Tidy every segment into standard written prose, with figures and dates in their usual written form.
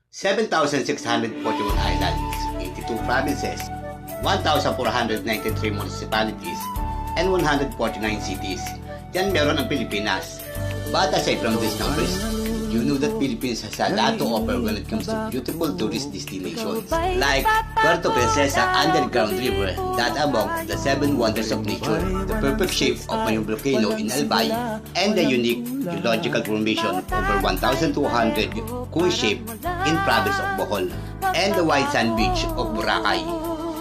7,641 islands, 82 provinces, 1,493 municipalities, and 149 cities. Yan meron ang Pilipinas. But aside from these numbers, you know that Philippines has a lot to offer when it comes to beautiful tourist destinations like Puerto Princesa Underground River, that among the 7 wonders of nature, the perfect shape of Mayong volcano in Albay, and the unique geological formation over 1,200 cone shape in province of Bohol, and the white sand beach of Boracay.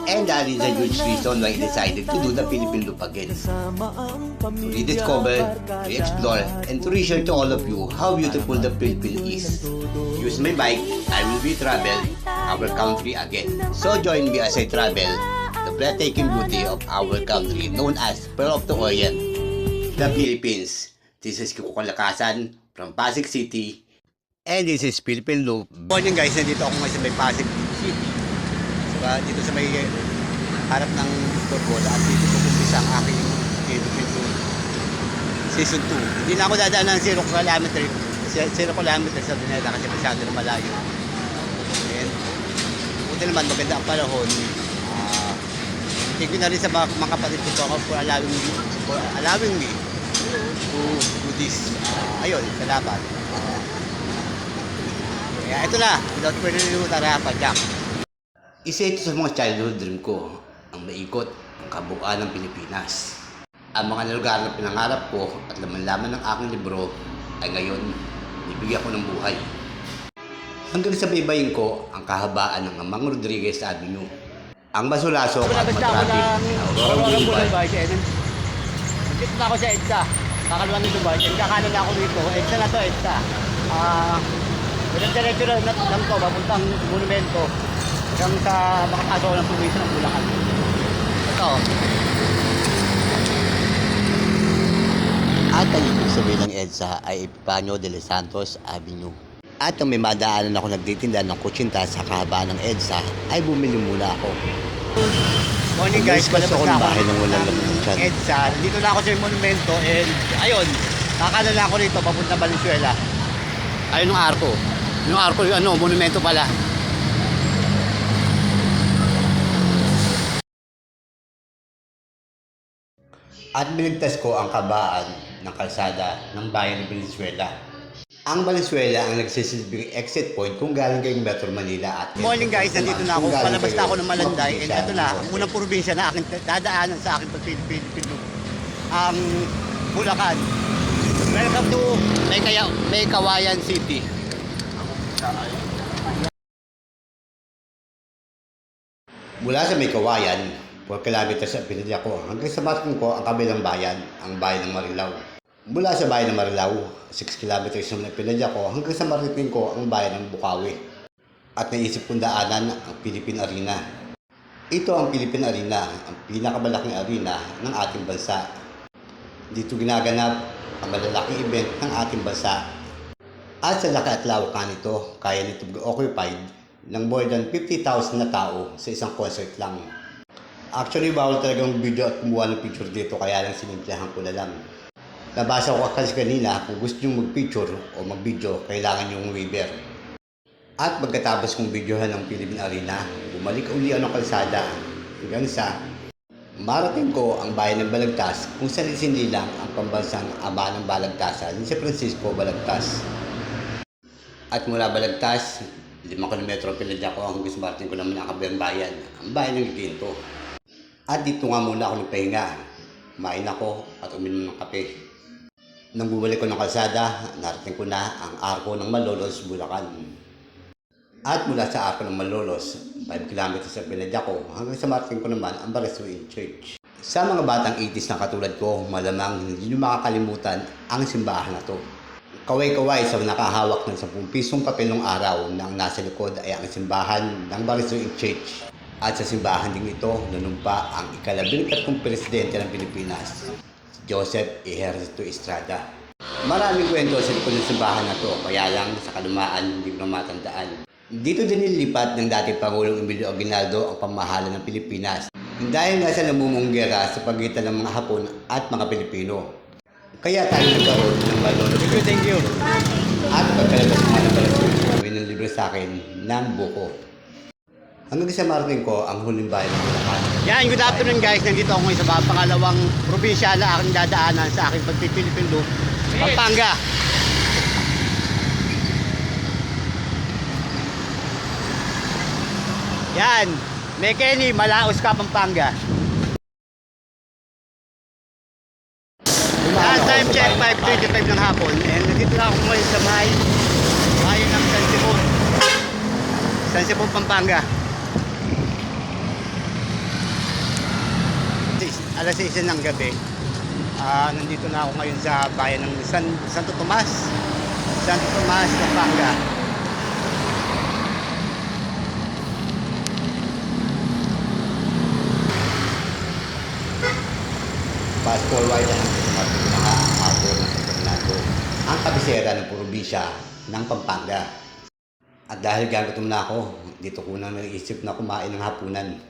And that is a huge reason why I decided to do the Philippine Loop again. To rediscover, to explore, and to reshare to all of you how beautiful the Philippines is. Use my bike, I will be travel our country again. So join me as I travel the breathtaking beauty of our country known as Pearl of the Orient, the Philippines. This is Kiko Kalakasan from Pasig City, and this is Philippine Loop. Good morning guys, nandito ako ngayon sa may Pasig City. Dito sa may harap ng Borbola at dito pupumpisa ang aking Philippine Loop Season 2. Hindi na ako dadaan ng 0 kilometer sa Duneda kasi masyado na malayo. And buti naman maganda ang panahon. Thank you na rin sa mga kapatid ko for allowing me to do this. Ayun, salamat. Kaya ito na, without further ado, tara, padyak. Isa ito sa mga childhood dream ko, ang maikot ang kabuuan ng Pilipinas. Ang mga lugar na pinangarap ko at laman-laman ng aking libro ay ngayon nibigyan ko ng buhay. Hanggang sa baybayin ko ang kahabaan ng Amang Rodriguez Avenue, ang masulasok at matraffic na Aurora Boulevard. Dito na ako sa EDSA, kakaluan ng Dubai, kakanan na ako dito, EDSA na to, EDSA. Diretso lang to, papuntang monumento. Hanggang sa makapagawa ng probinsya ng Bulacan. Ito. At ang ibig sabihin ng EDSA ay Epifanio de los Santos Avenue. At nang may madaanan ako nagtitinda ng kutsinta sa kahabaan ng EDSA, ay bumili muna ako. Morning guys, palabas na ako bahay ng walang laman ng tiyan. EDSA. Dito na ako sa monumento and ayun, kakanan na ako rito papunta Valenzuela. Ayun yung arko. Yung arko, monumento pala. At binigtas ko ang kabaan ng kalsada ng bayan ng Valenzuela. Ang Valenzuela ang nagsisilbing exit point kung galing kayong Metro Manila at morning guys, nandito na ako. Palabas na ako ng Malanday and ito na, ang unang probinsya na aking dadaanan sa aking Philippine Loop, ang Bulacan. Welcome to May Kawayan City. Mula sa May Kawayan, 4 kilometers sa pinadya ko hanggang sa marking ko ang kabilang bayan, ang bayan ng Marilao. Mula sa bayan ng Marilao, 6 kilometers naman ang pinadya ko hanggang sa mariting ko ang bayan ng Bukawi. At naisip kong daanan ang Philippine Arena. Ito ang Philippine Arena, ang pinakamalaking arena ng ating bansa. Dito ginaganap ang malalaking event ng ating bansa. At sa laki at lawakan nito, kaya nito occupied ng more than 50,000 na tao sa isang concert lang. Actually, bawal talagang video at kumuha ng picture dito, kaya lang sinimplahan ko na lang. Nabasa ko kasi kanina, kung gusto nyo mag-picture o mag-video, kailangan yung waiver. At pagkatapos kong videohan ng Philippine Arena, bumalik uli ang kalsada hanggang sa marating ko ang bayan ng Balagtas, kung saan isinilang ang pambansang ama ng Balagtasan, si Francisco Balagtas. At mula Balagtas, 5 kilometro pinadya ko hanggang sa marating ko naman ang kabilang bayan, ang bayan ng Ginto. At dito nga muna ako nagpahinga. Kumain ako at uminom ng kape. Nang bumalik ko ng kalsada, narating ko na ang arko ng Malolos, Bulacan. At mula sa arko ng Malolos, 5 kilometers sa pinadya ko hanggang sa marating ko naman ang Barisuin Church. Sa mga batang 80s na katulad ko, malamang hindi nyo makakalimutan ang simbahan na to. Kaway-kaway sa nakahawak ng 10 pisong papel ng araw na ang nasa likod ay ang simbahan ng Barisuin Church. At sa simbahan din ito, nanumpa ang ika-13 presidente ng Pilipinas, si Joseph Ejercito Estrada. Maraming kwento sa likod ng simbahan na to, kaya lang sa kalumaan hindi ko na matandaan. Dito din nilipat ng dating Pangulong Emilio Aguinaldo ang pamahalaan ng Pilipinas dahil nga sa namumong gera sa pagitan ng mga Hapon at mga Pilipino. Kaya tayo nagkaroon ng Malolos. Thank you. At pagkalabas naman ng Barisuin, ng libre sa akin ng buko. Hanggang sa marating ko ang huling bayan ng Bulacan. Yan, good afternoon guys. Nandito ako ngayon sa pangalawang probinsya na aking dadaanan sa aking pagpipilipin loop, Pampanga. Yan, Mekeni, Malaos ka, Pampanga. Last time check 5:25 ng hapon. And nandito na ako ngayon sa bayan ng San Sipon, Pampanga. Alas 6 ng gabi. Nandito na ako ngayon sa bayan ng Santo Tomas, Pampanga. Fast forward na ang hapon ng San Fernando, ang kabisera ng probinsya ng Pampanga. At dahil gagutom na ako, dito ko na naisip na kumain ng hapunan.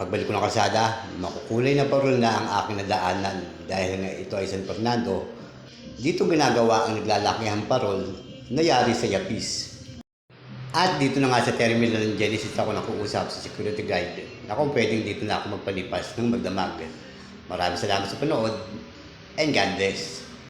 Pagbalik ko ng kalsada, makukulay na parol na ang aking nadaanan dahil nga ito ay San Fernando. Dito ginagawa ang naglalakihang parol na yari sa Yapis. At dito na nga sa terminal ng Genesis ako nakuusap sa security guide na kung pwedeng dito na ako magpalipas ng magdamag. Maraming salamat sa panood and God bless.